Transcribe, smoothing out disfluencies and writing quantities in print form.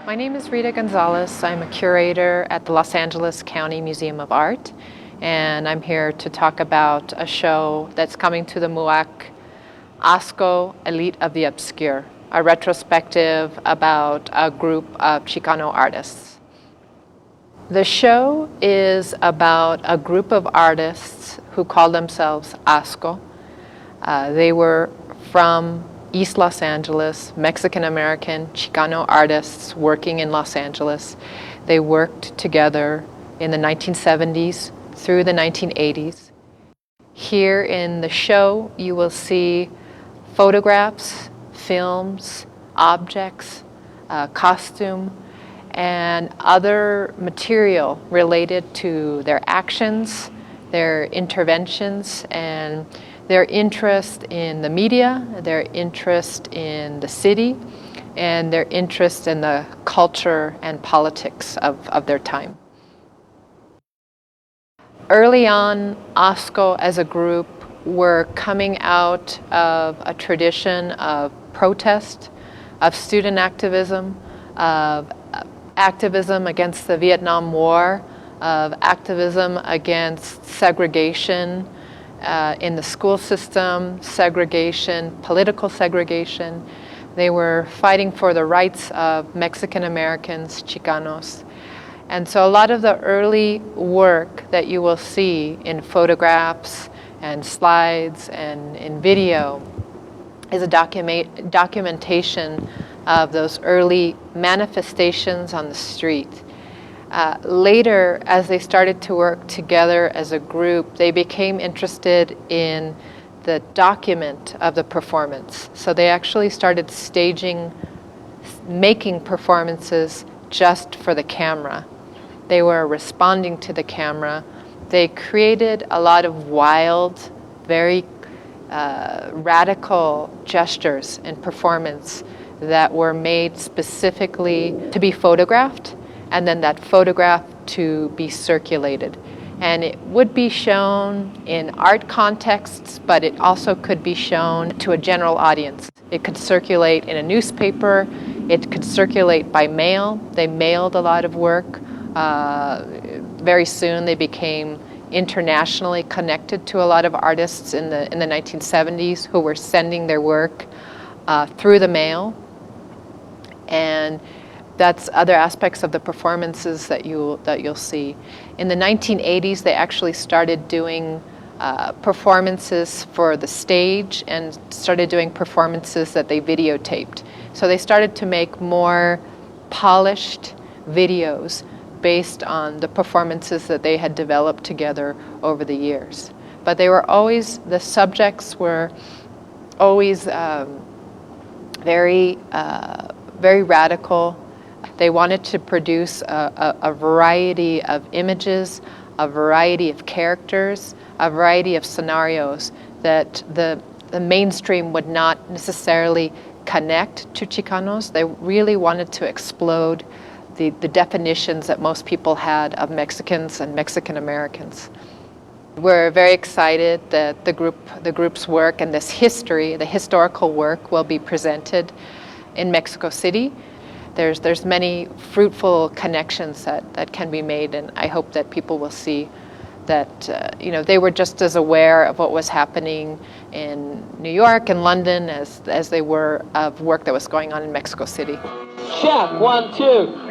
My name is Rita Gonzalez. I'm a curator at the Los Angeles County Museum of Art, and I'm here to talk about a show that's coming to the MUAC, Asco, Élite of the Obscure, a retrospective about a group of Chicano artists. The show is about a group of artists who call themselves Asco. They were from East Los Angeles, Mexican-American Chicano artists working in Los Angeles. They worked together in the 1970s through the 1980s. Here in the show, you will see photographs, films, objects, costume, and other material related to their actions, their interventions, and their interest in the media, their interest in the city, and their interest in the culture and politics of their time. Early on, Asco as a group were coming out of a tradition of protest, of student activism, of activism against the Vietnam War, of activism against segregation, in the school system, segregation, political segregation. They were fighting for the rights of Mexican Americans, Chicanos. And so a lot of the early work that you will see in photographs and slides and in video is a documentation of those early manifestations on the street. Later, as they started to work together as a group, they became interested in the document of the performance. So they actually started making performances just for the camera. They were responding to the camera. They created a lot of wild, very radical gestures in performance that were made specifically to be photographed, and then that photograph to be circulated. And it would be shown in art contexts, but it also could be shown to a general audience. It could circulate in a newspaper, it could circulate by mail. They mailed a lot of work. Very soon they became internationally connected to a lot of artists in the 1970s who were sending their work through the mail. And that's other aspects of the performances that you'll see. In the 1980s, they actually started doing performances for the stage and started doing performances that they videotaped. So they started to make more polished videos based on the performances that they had developed together over the years. But they were always, the subjects were always very radical. They wanted to produce a variety of images, a variety of characters, a variety of scenarios that the mainstream would not necessarily connect to Chicanos. They really wanted to explode the definitions that most people had of Mexicans and Mexican Americans. We're very excited that the group's work and this history, the historical work, will be presented in Mexico City. There's many fruitful connections that can be made, and I hope that people will see that they were just as aware of what was happening in New York and London as they were of work that was going on in Mexico City. Chef, 1, 2.